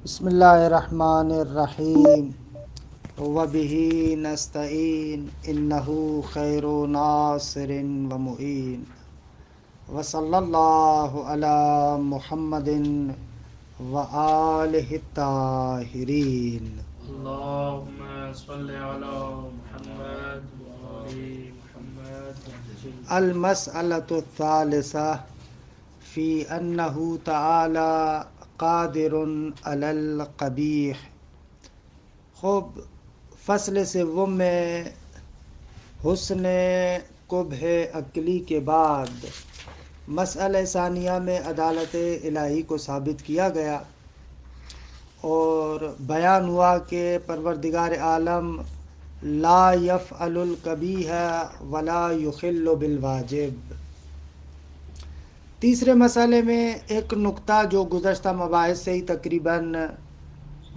بسم اللہ الرحمن الرحیم وبہ نستعین انہ خیر ناصر و معین وصلی اللہ علی محمد وآلہ الطاہرین۔ اللهم صل على محمد وآل محمد. المسألۃ الثالثہ فی انہ تعالی قادر علی القبیح۔ خوب فصل سوم میں حسن قبح عقلی کے بعد مسئلہ ثانیہ میں عدالت الہی کو ثابت کیا گیا اور بیان ہوا کہ پروردگار عالم لا یفعل القبیح ولا یخل بالواجب۔ تیسرے مسئلے میں ایک نقطہ جو گزشتہ مباحث سے ہی تقریباً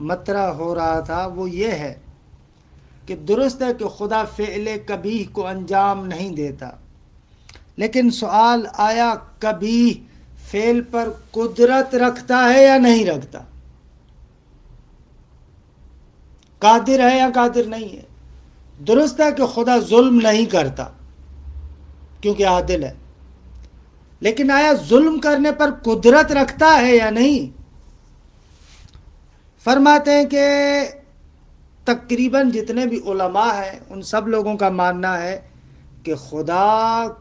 مطرح ہو رہا تھا وہ یہ ہے کہ درست ہے کہ خدا فعل قبیح کو انجام نہیں دیتا، لیکن سوال آیا قبیح فعل پر قدرت رکھتا ہے یا نہیں رکھتا، قادر ہے یا قادر نہیں ہے۔ درست ہے کہ خدا ظلم نہیں کرتا کیونکہ عادل ہے، لیکن آیا ظلم کرنے پر قدرت رکھتا ہے یا نہیں؟ فرماتے ہیں کہ تقریباً جتنے بھی علماء ہیں ان سب لوگوں کا ماننا ہے کہ خدا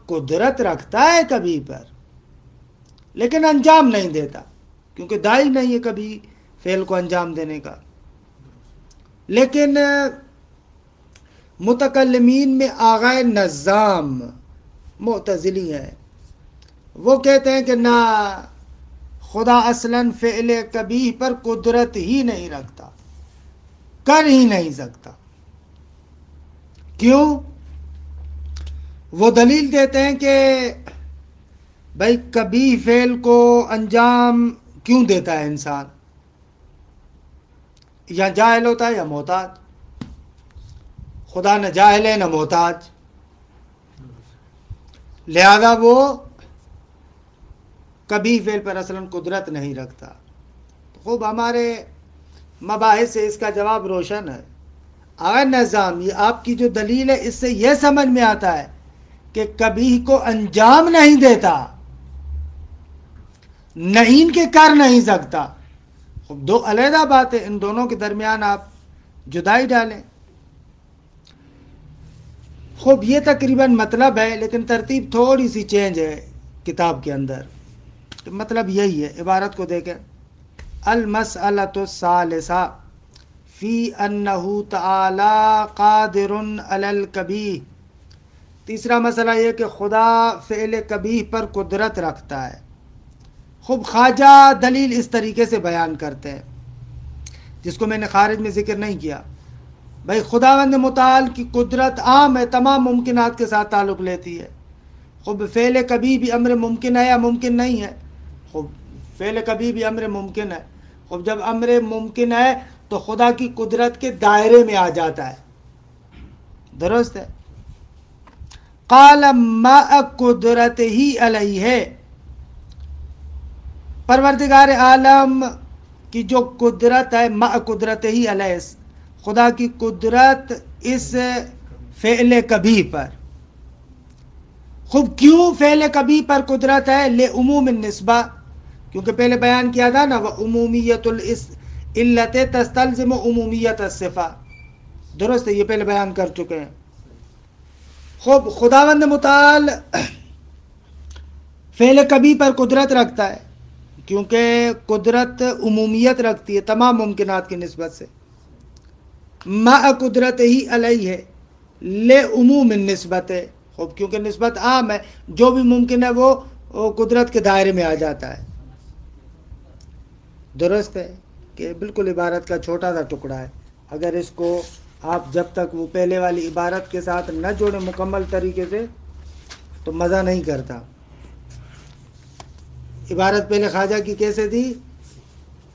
قدرت رکھتا ہے کبھی پر، لیکن انجام نہیں دیتا کیونکہ داعی نہیں ہے کبھی فعل کو انجام دینے کا۔ لیکن متکلمین میں آغائے نظام معتزلی ہیں، وہ کہتے ہیں کہ نہ، خدا اصلاً فعل قبیح پر قدرت ہی نہیں رکھتا، کر ہی نہیں سکتا۔ کیوں؟ وہ دلیل دیتے ہیں کہ بھائی قبیح فعل کو انجام کیوں دیتا ہے انسان؟ یا جاہل ہوتا ہے یا محتاج۔ خدا نہ جاہل ہے نہ محتاج، لہذا وہ قبیح فعل پر اصلاً قدرت نہیں رکھتا۔ خوب ہمارے مباحث سے اس کا جواب روشن ہے۔ اگر نظام یہ آپ کی جو دلیل ہے اس سے یہ سمجھ میں آتا ہے کہ قبیح کو انجام نہیں دیتا، نہیں کہ کر نہیں سکتا، خوب دو علیحدہ بات ہے، ان دونوں کے درمیان آپ جدائی ڈالیں۔ خوب یہ تقریباً مطلب ہے، لیکن ترتیب تھوڑی سی چینج ہے کتاب کے اندر۔ مطلب یہی ہے، عبارت کو دیکھیں۔ المسألۃ الثالثہ فی انہ تعالی قادر علی القبیح۔ تیسرا مسئلہ یہ کہ خدا فعل قبیح پر قدرت رکھتا ہے۔ خوب خواجہ دلیل اس طریقے سے بیان کرتے ہیں جس کو میں نے خارج میں ذکر نہیں کیا۔ بھائی خداوند متعال کی قدرت عام ہے، تمام ممکنات کے ساتھ تعلق لیتی ہے۔ خوب فعل قبیح بھی امر ممکن ہے یا ممکن نہیں ہے؟ خوب فعل قبیح بھی امر ممکن ہے۔ خوب جب امر ممکن ہے تو خدا کی قدرت کے دائرے میں آ جاتا ہے، درست ہے۔ قال مع قدرت ہی علیہ، پروردگار عالم کی جو قدرت ہے، مع قدرت ہی علیہ، خدا کی قدرت اس فعل قبیح پر۔ خوب کیوں فعل قبیح پر قدرت ہے؟ لعموم النسبہ، کیونکہ پہلے بیان کیا تھا نا، وعمومیت العلت تستلزم عمومیت الصفہ، درست ہے، یہ پہلے بیان کر چکے ہیں۔ خوب خداوند متعال فعل قبیح پر قدرت رکھتا ہے کیونکہ قدرت عمومیت رکھتی ہے تمام ممکنات کی نسبت سے۔ مع قدرت ہی علیہ ہے لعموم النسبت ہے، خوب کیونکہ نسبت عام ہے، جو بھی ممکن ہے وہ قدرت کے دائرے میں آ جاتا ہے، درست ہے کہ بالکل عبارت کا چھوٹا سا ٹکڑا ہے، اگر اس کو آپ جب تک وہ پہلے والی عبارت کے ساتھ نہ جوڑیں مکمل طریقے سے تو مزہ نہیں کرتا۔ عبارت پہلے خواجہ کی کیسے تھی؟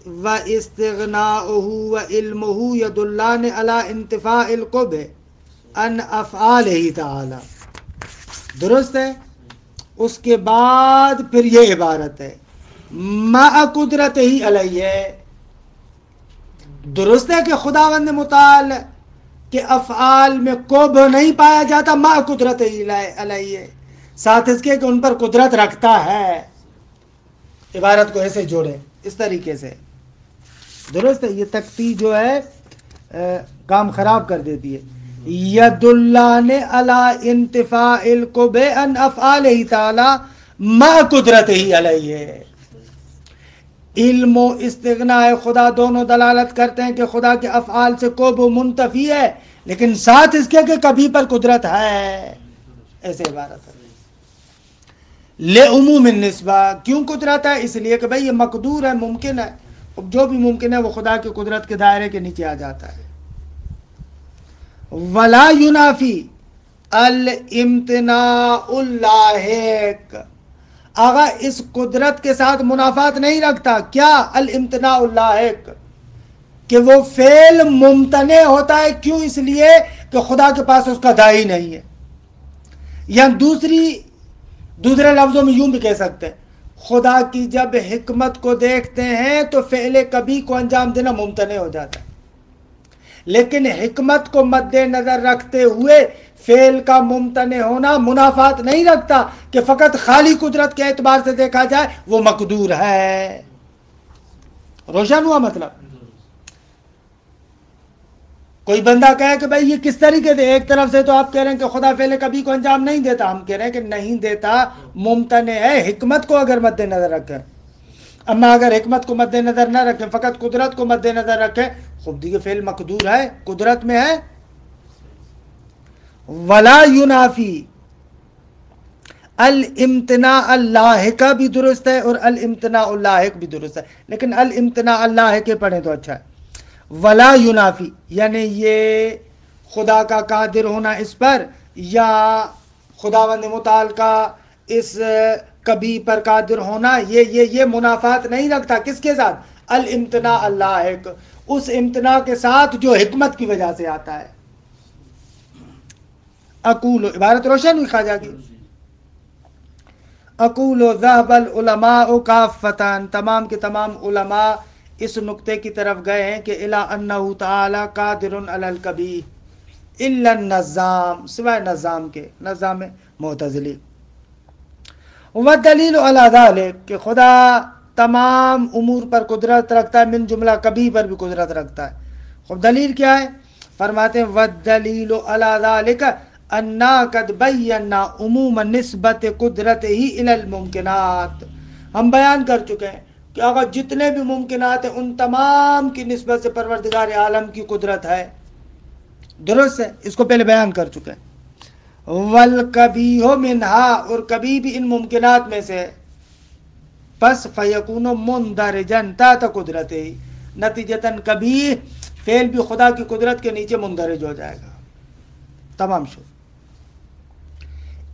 وَإِسْتِغْنَاؤُهُ وَعِلْمُهُ يَدُلَّانِ عَلَىٰ انْتِفَاءِ الْقُبْحِ عَنْ أَفْعَالِهِ تَعَالَىٰ، درست ہے۔ اس کے بعد پھر یہ عبارت ہے مع قدرت ہی علیہ، درست ہے کہ خداوند متعال کے افعال میں کوب نہیں پایا جاتا ما قدرت علیہ، ساتھ اس کے کہ ان پر قدرت رکھتا ہے. عبارت کو ایسے جوڑے اس طریقے سے درست ہے. یہ تکتی جو ہے کام خراب کر دیتی ہے. ید اللہ نے علی انتفاع القب ان افعالہ تعالی ما قدرت ہی علیہ. علم و استغناء خدا دونوں دلالت کرتے ہیں کہ خدا کے افعال سے کوب منتفی ہے، لیکن ساتھ اس کے کہ کبھی پر قدرت ہے. ایسے عبارت ہے. لعموم النسبہ، کیوں قدرت ہے؟ اس لیے کہ بھئی یہ مقدور ہے، ممکن ہے. جو بھی ممکن ہے وہ خدا کی قدرت کے دائرے کے نیچے آ جاتا ہے. ولا ینافی الامتناع اللاحق، آغا اس قدرت کے ساتھ منافات نہیں رکھتا. کیا؟ الامتناع اللاحق، کہ وہ فعل ممتنع ہوتا ہے. کیوں؟ اس لیے کہ خدا کے پاس اس کا داعی نہیں ہے. یا دوسرے لفظوں میں یوں بھی کہہ سکتے ہیں، خدا کی جب حکمت کو دیکھتے ہیں تو فعل کبھی کو انجام دینا ممتنع ہو جاتا ہے، لیکن حکمت کو مد نظر رکھتے ہوئے فعل کا ممتنع ہونا منافات نہیں رکھتا کہ فقط خالی قدرت کے اعتبار سے دیکھا جائے وہ مقدور ہے. روشن ہوا مطلب؟ کوئی بندہ کہے کہ بھائی یہ کس طریقے سے، ایک طرف سے تو آپ کہہ رہے ہیں کہ خدا فعل کبھی کو انجام نہیں دیتا، ہم کہہ رہے ہیں کہ نہیں دیتا، ممتنع ہے حکمت کو اگر مد نظر رکھیں. اما اگر حکمت کو مد نظر نہ رکھیں، فقط قدرت کو مد نظر رکھیں، خود دیکھیں فعل مقدور ہے، قدرت میں ہے. ولا ینافی الامتناع اللاحق بھی درست ہے اور الامتناع اللاحق بھی درست ہے، لیکن الامتناع اللاحق پڑھیں تو اچھا ہے. ولا ینافی یعنی یہ خدا کا قادر ہونا اس پر یا خداوند متعال کا اس کبھی پر قادر ہونا یہ منافات نہیں رکھتا. کس کے ساتھ؟ الامتناع اللاحق، اس امتناع کے ساتھ جو حکمت کی وجہ سے آتا ہے. اقول، عبارت روشن ہوئی خواجہ کی. اقول ذهب العلماء کافتاً، تمام کے تمام علماء اس نقطے کی طرف گئے ہیں کہ الا انہ تعالی قادر علی الکبیر الا النظام، سوائے نظام کے، نظام معتزلی. والدلیل علی ذلک، کہ خدا تمام امور پر قدرت رکھتا ہے، من جملہ کبھی پر بھی قدرت رکھتا ہے. خب دلیل کیا ہے؟ فرماتے ہیں والدلیل علی ذلک انا قد بینا عموم نسبت قدرت ہی الی الممکنات. ہم بیان کر چکے ہیں کہ اگر جتنے بھی ممکنات ہیں ان تمام کی نسبت سے پروردگار عالم کی قدرت ہے. درست ہے، اس کو پہلے بیان کر چکے ہیں. والکبیح منہا، اور کبھی بھی ان ممکنات میں سے، پس فیکون مندرجن تحت قدرت ہی، نتیجتاً کبھی فعل بھی خدا کی قدرت کے نیچے مندرج ہو جائے گا. تمام شو.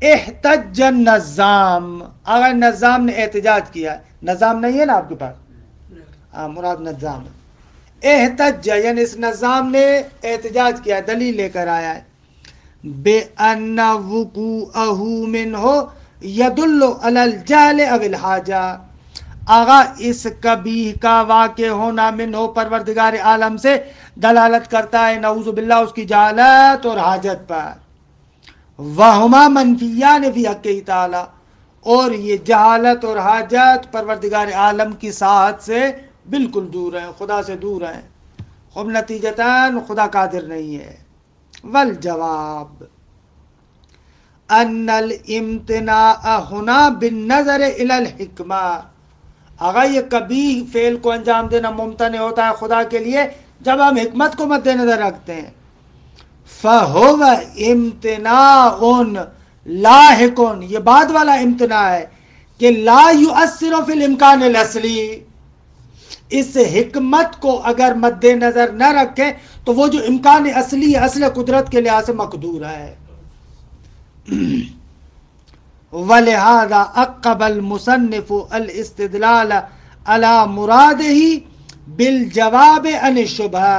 احتج النظام، اگر نظام نے احتجاج کیا ہے، نظام نہیں ہے نا آپ کے پاس، مراد نظام ہے. احتج یعنی اس نظام نے احتجاج کیا، دلیل لے کر آیا ہے. بِأَنَّ وُقُوعَهُ مِنْهُ يَدُلُّ عَلَى الْجَهْلِ أَوِ الْحَاجَةِ، آغا اس کبیح کا واقع ہونا منہ پروردگار عالم سے دلالت کرتا ہے نعوذ باللہ اس کی جہالت اور حاجت پر. وَهُمَا مَنْفِيَّانِ فِي حَقِّهِ تَعَالَى، اور یہ جہالت اور حاجت پروردگار عالم کی ساحت سے بالکل دور ہیں، خدا سے دور ہیں. خب نتیجتاً خدا قادر نہیں ہے. والجواب ان الامتناع هنا بالنظر الى الحکمہ، اگر یہ کبھی فعل کو انجام دینا ممتنع ہوتا ہے خدا کے لیے جب ہم حکمت کو مد نظر رکھتے ہیں. فَهُوَ امتناع لاحق، یہ بعد والا امتناع ہے کہ لا یؤثر فی الامکان الاصلی. اس حکمت کو اگر مد نظر نہ رکھیں تو وہ جو امکان اصلی ہے، اصل قدرت کے لحاظ سے مقدور ہے. ولہذا عقب المصنف الاستدلال على مرادہ بالجواب عن الشبہ،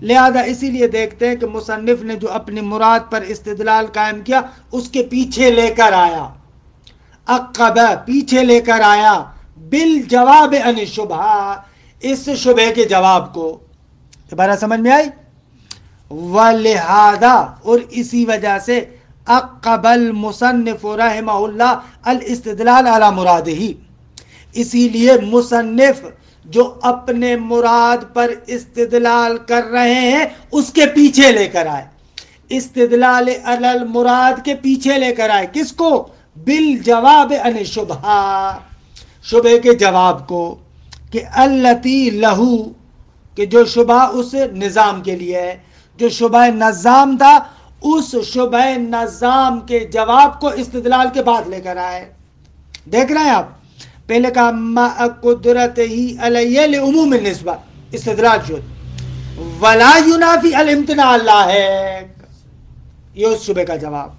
لہذا اسی لیے دیکھتے ہیں کہ مصنف نے جو اپنی مراد پر استدلال قائم کیا اس کے پیچھے لے کر آیا، عقب پیچھے لے کر آیا، بالجواب عن الشبہ اس شبہ کے جواب کو. عبارت سمجھ میں آئی؟ وَلِهَذَا، اور اسی وجہ سے اقبل مصنف رحمہ اللہ الاستدلال علی مرادہ، اسی لیے مصنف جو اپنے مراد پر استدلال کر رہے ہیں اس کے پیچھے لے کر آئے، استدلال علی المراد کے پیچھے لے کر آئے کس کو؟ بالجواب عن شبہ، شبہ کے جواب کو، کہ التی لہو، کہ جو شبہ اس نظام کے لیے ہے، جو شبہ نظام تھا اس شبہ نظام کے جواب کو استدلال کے بعد لے کر آئے۔ دیکھ رہے ہیں آپ، پہلے کہا ما قدرت ہی علیہ لعموم النسبہ، استدلال شد، ولا ینافی الامتناع اللہ ہے، یہ اس شبہ کا جواب۔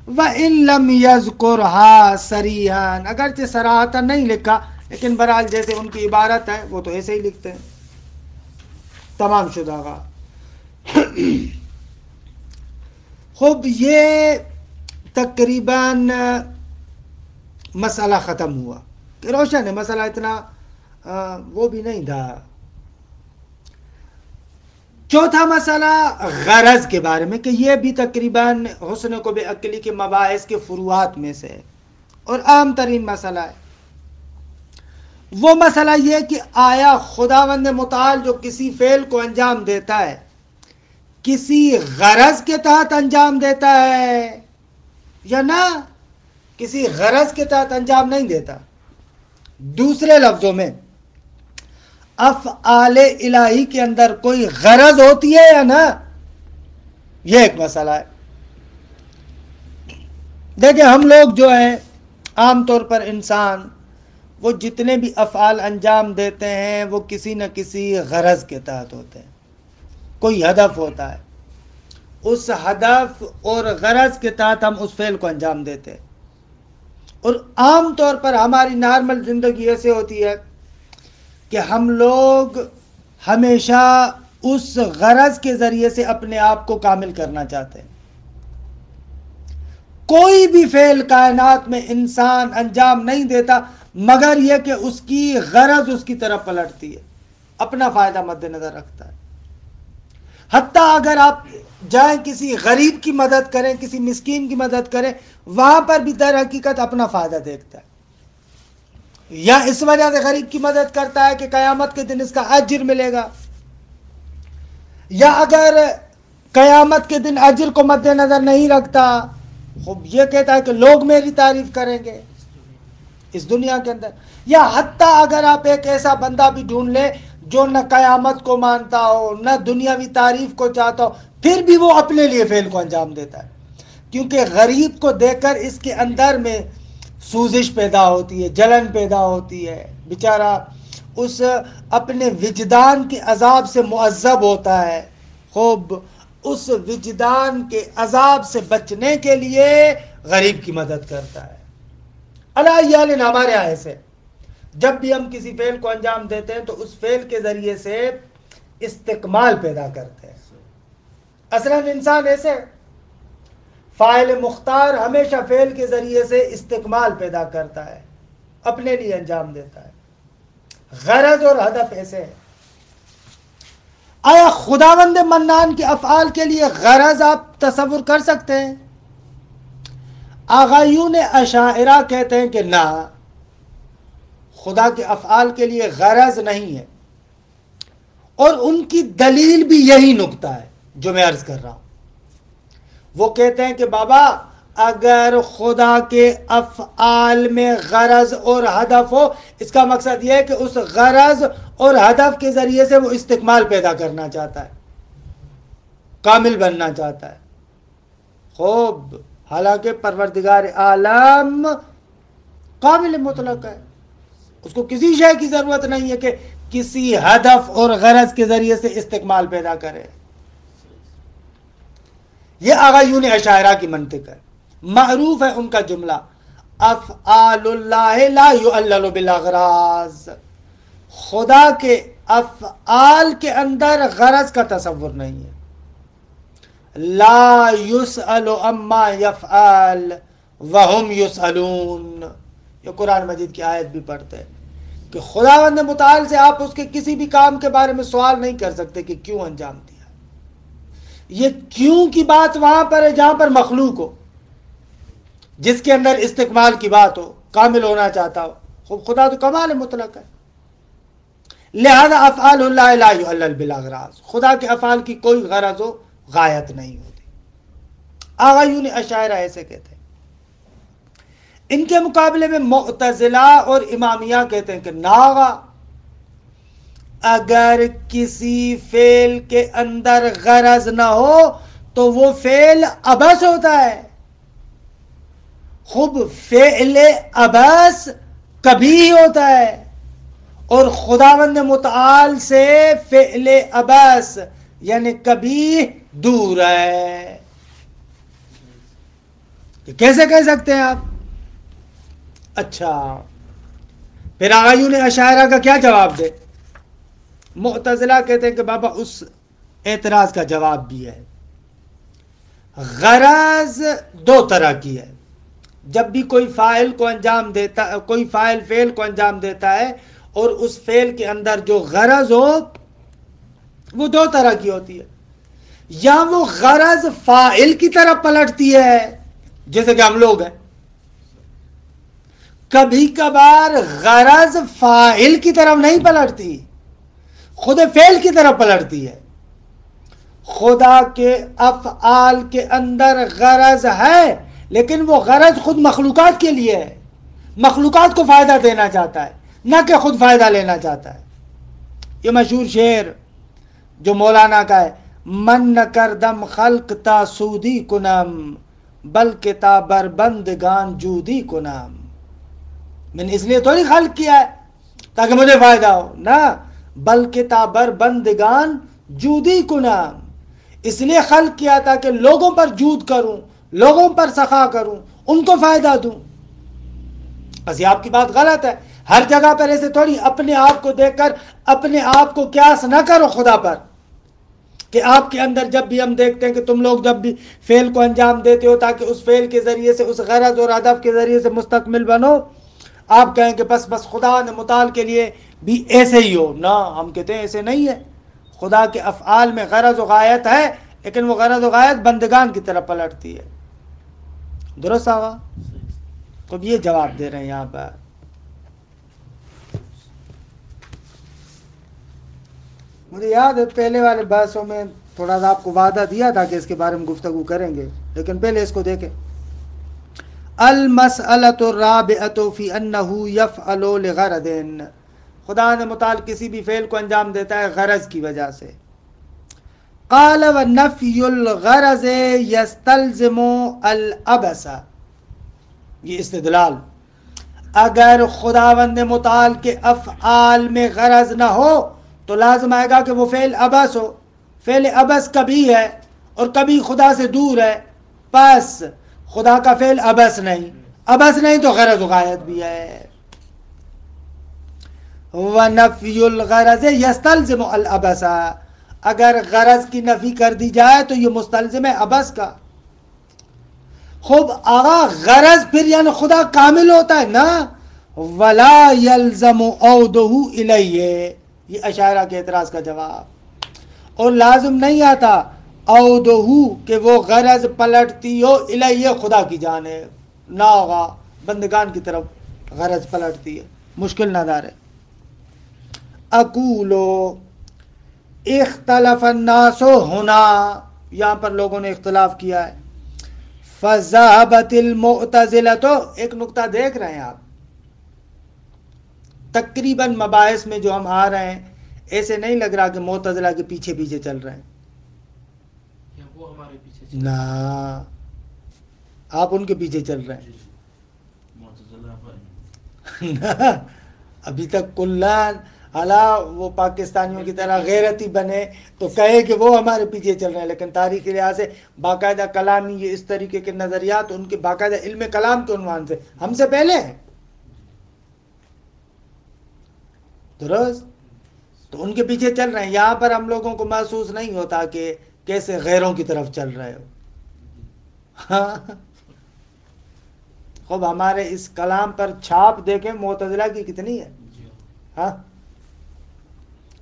وَإِن لَمْ يَذْكُرْهَا صَرِيحًا، اگرچہ صراحتاً نہیں لکھا لیکن بہرحال جیسے ان کی عبارت ہے وہ تو ایسے ہی لکھتے ہیں، تمام شدہ گا۔ خوب، یہ تقریباً مسئلہ ختم ہوا، کہ روشن ہے مسئلہ، اتنا وہ بھی نہیں تھا۔ چوتھا مسئلہ غرض کے بارے میں، کہ یہ بھی تقریباً حسن کو بے عقلی کے مباحث کے فروعات میں سے اور عام ترین مسئلہ ہے۔ وہ مسئلہ یہ کہ آیا خداوند متعال جو کسی فعل کو انجام دیتا ہے کسی غرض کے تحت انجام دیتا ہے یا نہ کسی غرض کے تحت انجام نہیں دیتا؟ دوسرے لفظوں میں افعال الہی کے اندر کوئی غرض ہوتی ہے یا نہ؟ یہ ایک مسئلہ ہے۔ دیکھیں، ہم لوگ جو ہیں عام طور پر انسان، وہ جتنے بھی افعال انجام دیتے ہیں وہ کسی نہ کسی غرض کے تحت ہوتے ہیں، کوئی ہدف ہوتا ہے، اس ہدف اور غرض کے تحت ہم اس فعل کو انجام دیتے ہیں۔ اور عام طور پر ہماری نارمل زندگی ایسے ہوتی ہے کہ ہم لوگ ہمیشہ اس غرض کے ذریعے سے اپنے آپ کو کامل کرنا چاہتے ہیں۔ کوئی بھی فعل کائنات میں انسان انجام نہیں دیتا مگر یہ کہ اس کی غرض اس کی طرف پلٹتی ہے، اپنا فائدہ مد نظر رکھتا ہے۔ حتیٰ اگر آپ جائیں کسی غریب کی مدد کریں، کسی مسکین کی مدد کریں، وہاں پر بھی در حقیقت اپنا فائدہ دیکھتا ہے، یا اس وجہ سے غریب کی مدد کرتا ہے کہ قیامت کے دن اس کا اجر ملے گا، یا اگر قیامت کے دن اجر کو مد نظر نہیں رکھتا، خوب یہ کہتا ہے کہ لوگ میری تعریف کریں گے اس دنیا کے اندر۔ یا حتیٰ اگر آپ ایک ایسا بندہ بھی ڈھونڈ لیں جو نہ قیامت کو مانتا ہو نہ دنیاوی تعریف کو چاہتا ہو، پھر بھی وہ اپنے لیے فعل کو انجام دیتا ہے، کیونکہ غریب کو دیکھ کر اس کے اندر میں سوزش پیدا ہوتی ہے، جلن پیدا ہوتی ہے، بیچارہ اس اپنے وجدان کے عذاب سے معذب ہوتا ہے۔ خوب، اس وجدان کے عذاب سے بچنے کے لیے غریب کی مدد کرتا ہے۔ اللہ ہمارے یہاں ایسے جب بھی ہم کسی فعل کو انجام دیتے ہیں تو اس فعل کے ذریعے سے استقمال پیدا کرتے ہیں۔ اصلاً انسان ایسے فاعل مختار ہمیشہ فعل کے ذریعے سے استقمال پیدا کرتا ہے، اپنے لیے انجام دیتا ہے۔ غرض اور ہدف ایسے ہے۔ آیا خداوند منان کے افعال کے لیے غرض آپ تصور کر سکتے ہیں؟ آغایون اشاعرہ کہتے ہیں کہ نہ، خدا کے افعال کے لیے غرض نہیں ہے، اور ان کی دلیل بھی یہی نقطہ ہے جو میں عرض کر رہا ہوں۔ وہ کہتے ہیں کہ بابا، اگر خدا کے افعال میں غرض اور ہدف ہو، اس کا مقصد یہ ہے کہ اس غرض اور ہدف کے ذریعے سے وہ استقمال پیدا کرنا چاہتا ہے، کامل بننا چاہتا ہے۔ خوب، حالانکہ پروردگار عالم کامل مطلق ہے، اس کو کسی شے کی ضرورت نہیں ہے کہ کسی ہدف اور غرض کے ذریعے سے استقمال پیدا کرے۔ یہ آغایون اشاعرہ کی منطق ہے، معروف ہے ان کا جملہ، افعال اللہ لا یعلل بالاغراض، خدا کے افعال کے اندر غرض کا تصور نہیں ہے۔ لا یسأل عما یفعل وہم یسألون، یہ قرآن مجید کی آیت بھی پڑھتے ہیں کہ خداوند متعال سے آپ اس کے کسی بھی کام کے بارے میں سوال نہیں کر سکتے کہ کیوں انجام دیا. یہ کیوں کی بات وہاں پر ہے جہاں پر مخلوق ہو، جس کے اندر استکمال کی بات ہو، کامل ہونا چاہتا ہو. خدا تو کمال مطلق ہے. لہذا افعال اللہ لا یعلل بالاغراض، خدا کے افعال کی کوئی غرض و غایت نہیں ہوتی. آغایون اشاعرہ ایسے کہتے ہیں. ان کے مقابلے میں معتزلہ اور امامیہ کہتے ہیں کہ ناغا، اگر کسی فعل کے اندر غرض نہ ہو تو وہ فعل عبث ہوتا ہے. خوب فعل عبث کبھی ہوتا ہے، اور خداوند متعال سے فعل عبث یعنی کبھی دور ہے. کیسے کہہ سکتے ہیں آپ؟ اچھا، پھر آغایون اشاعرہ کا کیا جواب دے؟ معتزلہ کہتے ہیں کہ بابا اس اعتراض کا جواب بھی ہے. غرض دو طرح کی ہے. جب بھی کوئی فاعل کو انجام دیتا، کوئی فاعل فعل کو انجام دیتا ہے اور اس فعل کے اندر جو غرض ہو وہ دو طرح کی ہوتی ہے. یا وہ غرض فاعل کی طرف پلٹتی ہے جیسے کہ ہم لوگ ہیں. کبھی کبھار غرض فاعل کی طرف نہیں پلٹتی، خود فعل کی طرف پلٹتی ہے. خدا کے افعال کے اندر غرض ہے، لیکن وہ غرض خود مخلوقات کے لیے ہے. مخلوقات کو فائدہ دینا چاہتا ہے، نہ کہ خود فائدہ لینا چاہتا ہے. یہ مشہور شعر جو مولانا کا ہے، من نہ کردم خلق تا سودی کنم بلکہ تا بربندگان جودی کنم. میں نے اس لیے تھوڑی خلق کیا ہے تاکہ مجھے فائدہ ہو، نہ، بلکہ تا بربندگان جودی کنم، اس لیے خلق کیا تاکہ لوگوں پر جود کروں، لوگوں پر سخا کروں، ان کو فائدہ دوں. بس یہ آپ کی بات غلط ہے. ہر جگہ پر ایسے تھوڑی اپنے آپ کو دیکھ کر اپنے آپ کو قیاس نہ کرو خدا پر، کہ آپ کے اندر جب بھی ہم دیکھتے ہیں کہ تم لوگ جب بھی فعل کو انجام دیتے ہو تاکہ اس فعل کے ذریعے سے، اس غرض اور ہدف کے ذریعے سے مستقبل بنو، آپ کہیں کہ بس خدا نے متعال کے لیے بھی ایسے ہی ہو. نہ، ہم کہتے ہیں ایسے نہیں ہے. خدا کے افعال میں غرض و غایت ہے، لیکن وہ غرض و غایت بندگان کی طرف پلٹتی ہے. درست آگا؟ تو یہ جواب دے رہے ہیں یہاں پر. مجھے یاد ہے پہلے والے بحثوں میں تھوڑا سا آپ کو وعدہ دیا تھا کہ اس کے بارے میں گفتگو کریں گے، لیکن پہلے اس کو دیکھیں. المسألۃ الرابعۃ فی انہ یفعل لغرض، خدا نے متعال کسی بھی فعل کو انجام دیتا ہے غرض کی وجہ سے. قال ونفی الغرض یستلزم العبث، یہ استدلال. اگر خداوند متعال کے افعال میں غرض نہ ہو تو لازم آئے گا کہ وہ فعل عبث ہو. فعل عبث کبھی ہے اور کبھی خدا سے دور ہے، پس خدا کا فعل عبث نہیں. عبث نہیں تو غرض و غایت بھی ہے. وَنَفْيُ الْغَرَضِ يَسْتَلْزِمُ الْعَبَثَ، اگر غرض کی نفی کر دی جائے تو یہ مستلزم ہے عبث کا. خوب آغا غرض پھر یعنی خدا کامل ہوتا ہے نا. وَلَا يَلْزَمُ عَوْدُهُ إِلَيْهِ، یہ اشاعرہ کے اعتراض کا جواب. اور لازم نہیں آتا عودہو کہ وہ غرض پلٹتی ہو الیہ خدا کی جانب، نہ ہوگا بندگان کی طرف غرض پلٹتی ہے. مشکل نظر ہے. اقولو اختلف الناس ہونا، یہاں پر لوگوں نے اختلاف کیا ہے. فذهبت المعتزلہ، تو ایک نقطہ دیکھ رہے ہیں آپ، تقریباً مباحث میں جو ہم آ رہے ہیں ایسے نہیں لگ رہا کہ معتزلہ کے پیچھے پیچھے چل رہے ہیں. وہ ہمارے پیچھے نہ، آپ ان کے پیچھے چل رہے ہیں. نہ، ابھی تک کلان حالا وہ پاکستانیوں کی طرح غیرتی بنے تو کہے کہ وہ ہمارے پیچھے چل رہے ہیں، لیکن تاریخی لحاظ سے باقاعدہ کلامی یہ اس طریقے کے نظریات ان کے باقاعدہ علم کلام کے عنوان سے ہم سے پہلے ہیں. درست، تو ان کے پیچھے چل رہے ہیں. یہاں پر ہم لوگوں کو محسوس نہیں ہوتا کہ کیسے غیروں کی طرف چل رہے ہو. ہاں، خوب ہمارے اس کلام پر چھاپ دیکھیں معتزلہ کی کتنی ہے. ہاں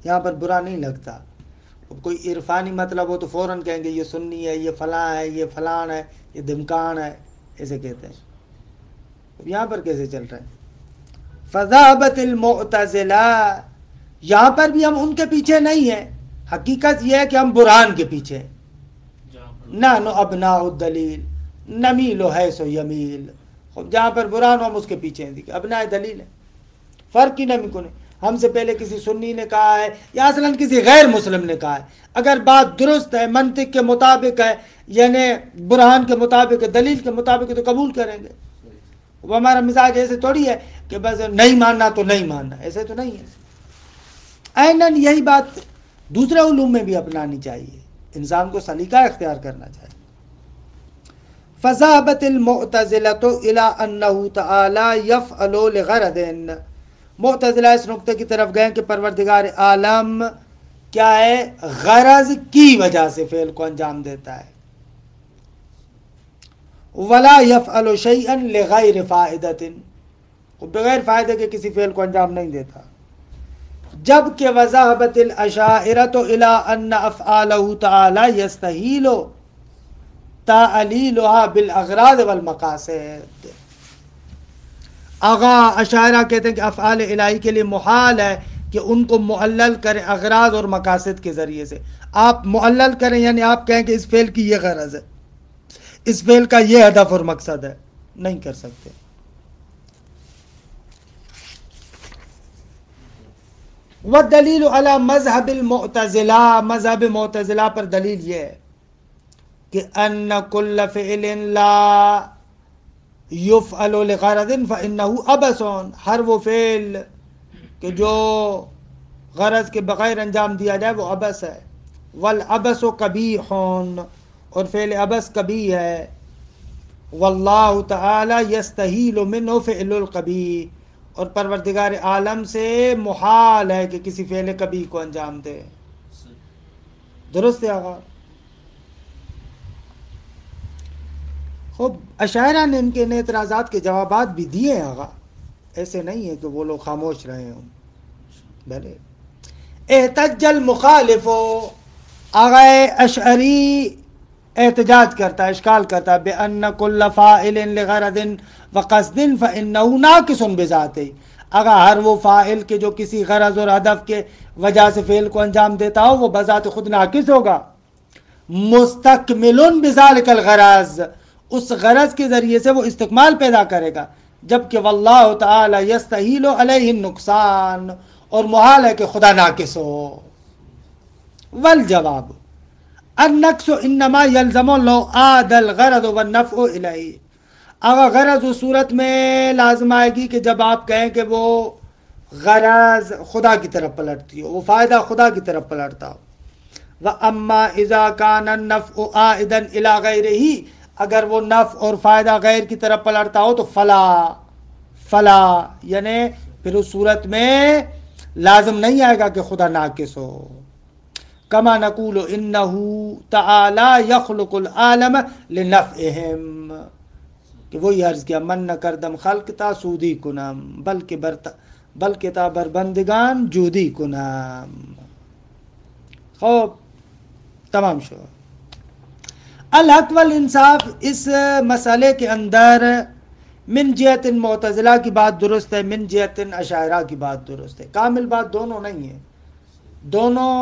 یہاں پر برا نہیں لگتا. کوئی عرفانی مطلب ہو تو فوراً کہیں گے یہ سنی ہے، یہ فلاں ہے، یہ فلان ہے، یہ دمکان ہے، ایسے کہتے ہیں. یہاں پر کیسے چل رہا ہے؟ فذهبت المعتزلہ، یہاں پر بھی ہم ان کے پیچھے نہیں ہیں. حقیقت یہ ہے کہ ہم برہان کے پیچھے ہیں. نحن ابناء الدلیل نمیل حیث یمیل. جہاں پر برہان ہو ہم اس کے پیچھے ہیں. ابناء دلیل ہے، فرق ہی نہیں کوئی. ہم سے پہلے کسی سنی نے کہا ہے یا اصلاً کسی غیر مسلم نے کہا ہے، اگر بات درست ہے، منطق کے مطابق ہے، یعنی برہان کے مطابق ہے، دلیل کے مطابق ہے، تو قبول کریں گے. وہ ہمارا مزاج ایسے تھوڑی ہے کہ بس نہیں ماننا تو نہیں ماننا، ایسے تو نہیں ہے. عیناً یہی بات دوسرے علوم میں بھی اپنانی چاہیے، انسان کو سلیقہ اختیار کرنا چاہیے. فذهبت المعتزلة الى انه تعالی یفعل لغرض. معتزلہ اس نقطے کی طرف گئے کہ پروردگار عالم کیا ہے، غرض کی وجہ سے فعل کو انجام دیتا ہے. ولا يفعل شيئا لغیر فائدۃ، بغیر فائدے کے کسی فعل کو انجام نہیں دیتا. جبکہ وذهبت الاشاعرۃ الى ان افعالہ تعالی یستحیل تعلیلها بالاغراض والمقاصد. آغا اشاعرہ کہتے ہیں کہ افعال الہی کے لیے محال ہے کہ ان کو معلل کریں اغراض اور مقاصد کے ذریعے سے. آپ معلل کریں یعنی آپ کہیں کہ اس فعل کی یہ غرض ہے، اس فعل کا یہ ہدف اور مقصد ہے، نہیں کر سکتے. والدلیل علی مذہب المعتزلہ، مذہب معتزلہ پر دلیل یہ ہے کہ ان کل فعل لا یفعل لغرض فانہ عبث. ہر وہ فعل کہ جو غرض کے بغیر انجام دیا جائے وہ عبث ہے. والعبث قبیح، اور فعل عبث قبیح ہے. واللہ تعالی یستحیل منہ فعل القبیح، اور پروردگار عالم سے محال ہے کہ کسی فعل قبیح کو انجام دے. درست ہے آقا؟ خوب اشاعرہ نے ان کے ان اعتراضات کے جوابات بھی دیے ہیں آقا، ایسے نہیں ہے کہ وہ لوگ خاموش رہے ہوں. بھلے احتج المخالف، آقا اشعری احتجاج کرتا ہے، اشکال کرتا ہے بأن کل فاعل لغرض وقصد فإنہ ناقص بذاتہ. اگر ہر وہ فاعل کے جو کسی غرض اور ہدف کے وجہ سے فعل کو انجام دیتا ہو وہ بذات خود ناقص ہوگا. مستکمل بذالک الغرض، اس غرض کے ذریعے سے وہ استکمال پیدا کرے گا. جبکہ واللہ تعالی یستحیل علیہ النقصان، اور محال ہے کہ خدا ناقص ہو. والجواب النقص انما یلزم لو عاد الغرض والنفع الیہ. اگر غرض اس صورت میں لازم آئے گی کہ جب آپ کہیں کہ وہ غرض خدا کی طرف پلٹتی ہو، وہ فائدہ خدا کی طرف پلٹتا ہو. وَأَمَّا إِذَا كَانَ النَّفْعُ عَائِدًا إِلَىٰ غَيْرِهِ، اگر وہ نفع اور فائدہ غیر کی طرف پلٹتا ہو تو فلا یعنی پھر اس صورت میں لازم نہیں آئے گا کہ خدا ناقص ہو. کما نقول انہ تعالی یخلق العالم لنفعہم، کہ وہی عرض کیا من نہ کردم خلق تا سودی کنم بلکہ تا بربندگان جودی کنم. خوب تمام شو. الحق والانصاف، اس مسئلے کے اندر من جہت معتزلہ کی بات درست ہے، من جہت اشاعرہ کی بات درست ہے. کامل بات دونوں نہیں ہے، دونوں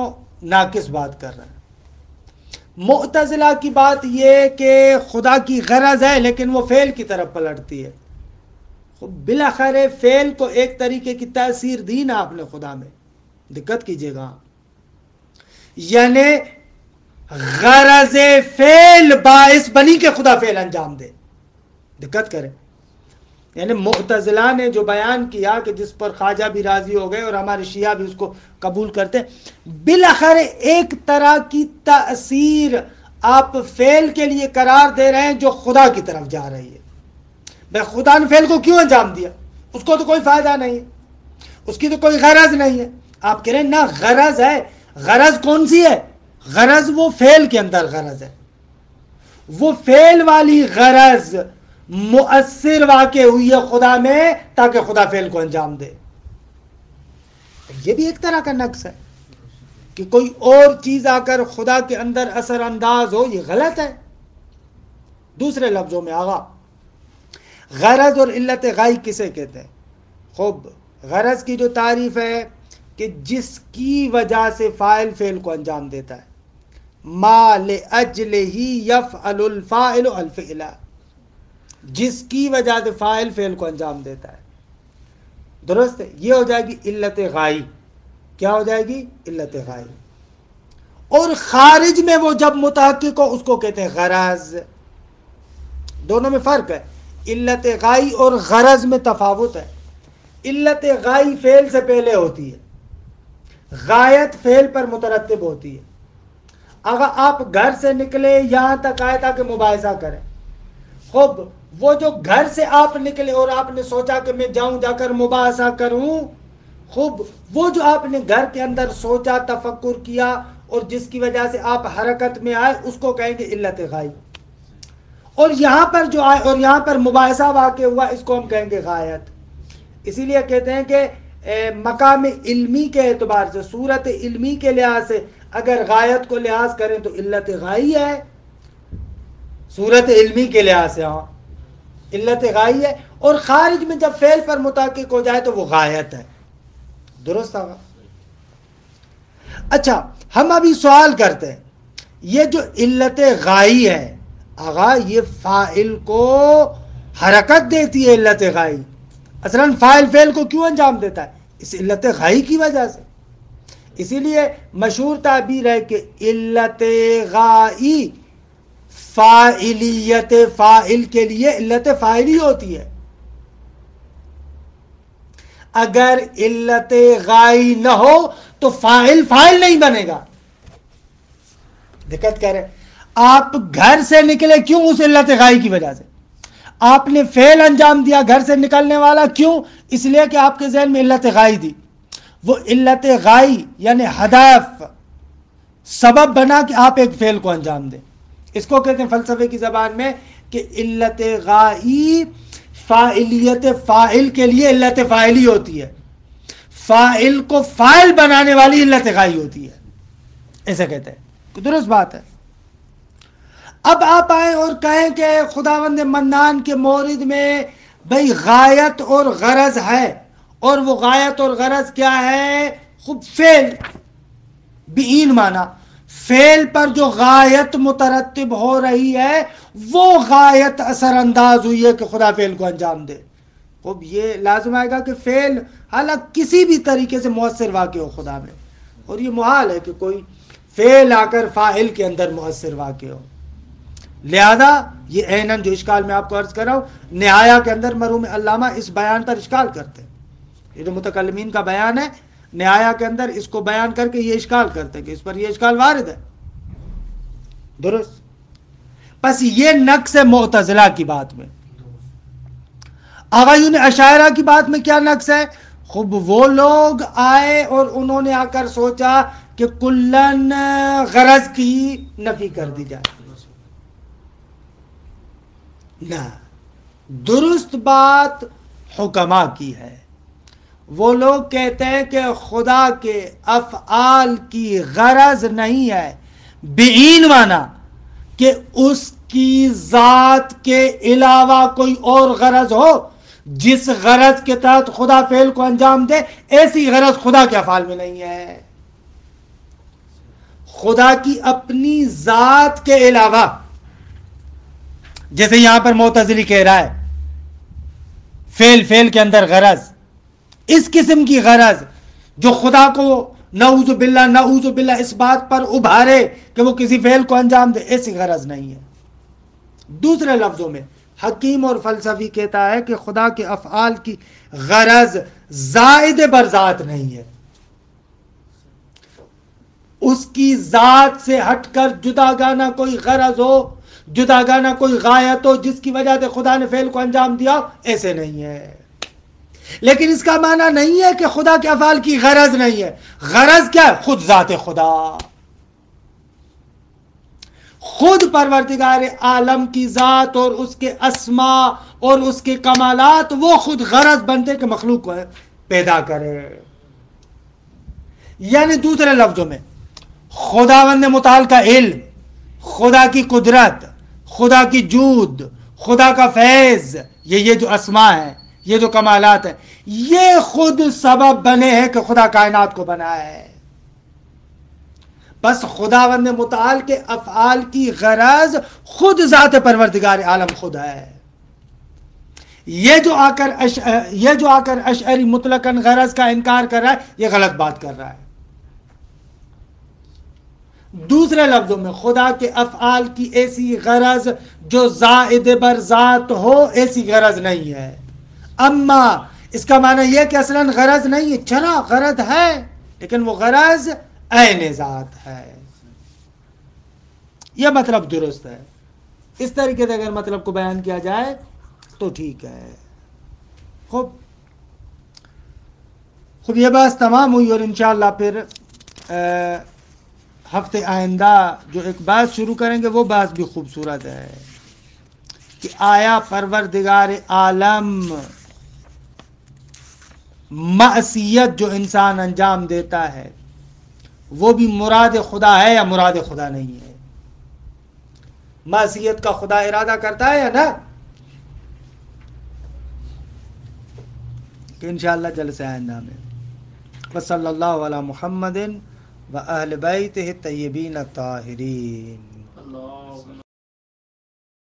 ناقص بات کر رہے ہیں. معتزلہ کی بات یہ کہ خدا کی غرض ہے لیکن وہ فعل کی طرف پلٹتی ہے. بالاخر فعل کو ایک طریقے کی تاثیر دی نا آپ نے خدا میں، دقت کیجئے گا، یعنی غرض فعل باعث بنی کہ خدا فعل انجام دے. دقت کریں، یعنی معتزلہ نے جو بیان کیا کہ جس پر خواجہ بھی راضی ہو گئے اور ہمارے شیعہ بھی اس کو قبول کرتے ہیں، بالاخر ایک طرح کی تأثیر آپ فعل کے لیے قرار دے رہے ہیں جو خدا کی طرف جا رہی ہے. بھائی خدا نے فعل کو کیوں انجام دیا؟ اس کو تو کوئی فائدہ نہیں ہے، اس کی تو کوئی غرض نہیں ہے. آپ کہہ رہے ہیں نا غرض ہے. غرض کون سی ہے؟ غرض وہ فعل کے اندر غرض ہے. وہ فعل والی غرض مؤثر واقع ہوئی ہے خدا میں تاکہ خدا فعل کو انجام دے. یہ بھی ایک طرح کا نقص ہے کہ کوئی اور چیز آ کر خدا کے اندر اثر انداز ہو، یہ غلط ہے۔ دوسرے لفظوں میں آغا غرض اور علت غائی کسے کہتے ہیں؟ خوب، غرض کی جو تعریف ہے کہ جس کی وجہ سے فاعل فعل کو انجام دیتا ہے، ما لأجلہ یفعل الفاعل الفعل، جس کی وجہ سے فاعل فعل کو انجام دیتا ہے، درست ہے، یہ ہو جائے گی علت غائی۔ کیا ہو جائے گی؟ علت غائی۔ اور خارج میں وہ جب متحقق ہو اس کو کہتے ہیں غرض۔ دونوں میں فرق ہے، علت غائی اور غرض میں تفاوت ہے۔ علت غائی فعل سے پہلے ہوتی ہے، غایت فعل پر مترتب ہوتی ہے۔ اگر آپ گھر سے نکلے یہاں تک آئے تاکہ مباحثہ کریں، خوب وہ جو گھر سے آپ نکلے اور آپ نے سوچا کہ میں جاؤں جا کر مباحثہ کروں، خوب وہ جو آپ نے گھر کے اندر سوچا، تفکر کیا اور جس کی وجہ سے آپ حرکت میں آئے، اس کو کہیں گے علت غائی۔ اور یہاں پر جو آئے اور یہاں پر مباحثہ واقع ہوا، اس کو ہم کہیں گے غایت۔ اسی لیے کہتے ہیں کہ مقام علمی کے اعتبار سے، صورت علمی کے لحاظ سے اگر غایت کو لحاظ کریں تو علت غائی ہے، صورت علمی کے لحاظ سے ہاں علت غائی ہے، اور خارج میں جب فعل پر متحقق ہو جائے تو وہ غایت ہے۔ درست ہوگا؟ اچھا، ہم ابھی سوال کرتے ہیں، یہ جو علت غائی ہے آغا، یہ فاعل کو حرکت دیتی ہے علت غائی، اصلاً فاعل فعل کو کیوں انجام دیتا ہے؟ اس علت غائی کی وجہ سے۔ اسی لیے مشہور تعبیر ہے کہ علت غائی فاعلیت فاعل کے لیے علت فاعلی ہوتی ہے۔ اگر علت غائی نہ ہو تو فاعل فاعل نہیں بنے گا۔ دقت کر رہے، آپ گھر سے نکلے کیوں؟ اس علت غائی کی وجہ سے۔ آپ نے فعل انجام دیا گھر سے نکلنے والا، کیوں؟ اس لیے کہ آپ کے ذہن میں علت غائی دی۔ وہ علت غائی یعنی ہدف، سبب بنا کہ آپ ایک فعل کو انجام دیں۔ اس کو کہتے ہیں فلسفے کی زبان میں کہ علت غائی فاعلیت فاعل کے لیے علت فاعلی ہوتی ہے، فاعل کو فاعل بنانے والی علت غائی ہوتی ہے، ایسے کہتے ہیں۔ درست بات ہے۔ اب آپ آئیں اور کہیں کہ خداوند منان کے مورد میں بھئی غایت اور غرض ہے، اور وہ غایت اور غرض کیا ہے؟ خود فعل بعین معنی، فعل پر جو غایت مترتب ہو رہی ہے وہ غایت اثر انداز ہوئی ہے کہ خدا فعل کو انجام دے۔ خب یہ لازم آئے گا کہ فعل حالانکہ کسی بھی طریقے سے مؤثر واقع ہو خدا میں، اور یہ محال ہے کہ کوئی فعل آ کر فاعل کے اندر مؤثر واقع ہو۔ لہذا یہ عیناً جو اشکال میں آپ کو عرض کر رہا ہوں، نہایہ کے اندر مرحوم علامہ اس بیان پر اشکال کرتے ہیں۔ یہ جو متکلمین کا بیان ہے نہایہ کے اندر، اس کو بیان کر کے یہ اشکال کرتے ہیں کہ اس پر یہ اشکال وارد ہے۔ درست؟ پس یہ نقص ہے معتزلہ کی بات میں۔ آغایون اشاعرہ کی بات میں کیا نقص ہے؟ خوب وہ لوگ آئے اور انہوں نے آ کر سوچا کہ کلن غرض کی نفی کر دی جائے۔ نہ، درست بات حکما کی ہے۔ وہ لوگ کہتے ہیں کہ خدا کے افعال کی غرض نہیں ہے بعین معنی کہ اس کی ذات کے علاوہ کوئی اور غرض ہو جس غرض کے تحت خدا فعل کو انجام دے، ایسی غرض خدا کے افعال میں نہیں ہے۔ خدا کی اپنی ذات کے علاوہ، جیسے یہاں پر معتزلی کہہ رہا ہے فعل کے اندر غرض، اس قسم کی غرض جو خدا کو نعوذ باللہ اس بات پر ابھارے کہ وہ کسی فعل کو انجام دے، ایسی غرض نہیں ہے۔ دوسرے لفظوں میں حکیم اور فلسفی کہتا ہے کہ خدا کے افعال کی غرض زائد بر ذات نہیں ہے، اس کی ذات سے ہٹ کر جداگانہ کوئی غرض ہو، جداگانہ کوئی غایت ہو جس کی وجہ سے خدا نے فعل کو انجام دیا، ایسے نہیں ہے۔ لیکن اس کا معنی نہیں ہے کہ خدا کے افعال کی غرض نہیں ہے۔ غرض کیا ہے؟ خود ذات خدا، خود پروردگار عالم کی ذات اور اس کے اسماء اور اس کے کمالات، وہ خود غرض بنتے کہ مخلوق کو پیدا کرے۔ یعنی دوسرے لفظوں میں خداوند متعال کا علم، خدا کی قدرت، خدا کی جود، خدا کا فیض، یہ جو اسماء ہیں، یہ جو کمالات ہیں، یہ خود سبب بنے ہیں کہ خدا کائنات کو بنایا ہے. بس خداوند متعال کے افعال کی غرض خود ذات پروردگار عالم خود ہے. یہ جو آ کر اشعری مطلقاً غرض کا انکار کر رہا ہے، یہ غلط بات کر رہا ہے. دوسرے لفظوں میں خدا کے افعال کی ایسی غرض جو زائد بر ذات ہو، ایسی غرض نہیں ہے. اما اس کا معنی یہ کہ اصلاً غرض نہیں ہے، چلا غرض ہے لیکن وہ غرض عین ذات ہے. یہ مطلب درست ہے. اس طریقے سے اگر مطلب کو بیان کیا جائے تو ٹھیک ہے. خوب یہ بات تمام ہوئی، اور انشاءاللہ پھر ہفتے آئندہ جو ایک بات شروع کریں گے وہ بات بھی خوبصورت ہے کہ آیا پروردگار عالم معصیت جو انسان انجام دیتا ہے وہ بھی مراد خدا ہے یا مراد خدا نہیں ہے؟ معصیت کا خدا ارادہ کرتا ہے یا نہ؟ کہ انشاءاللہ جلسہ آئندہ میں. وصلی اللہ علی محمد و اہل بیتہ الطیبین الطاہرین.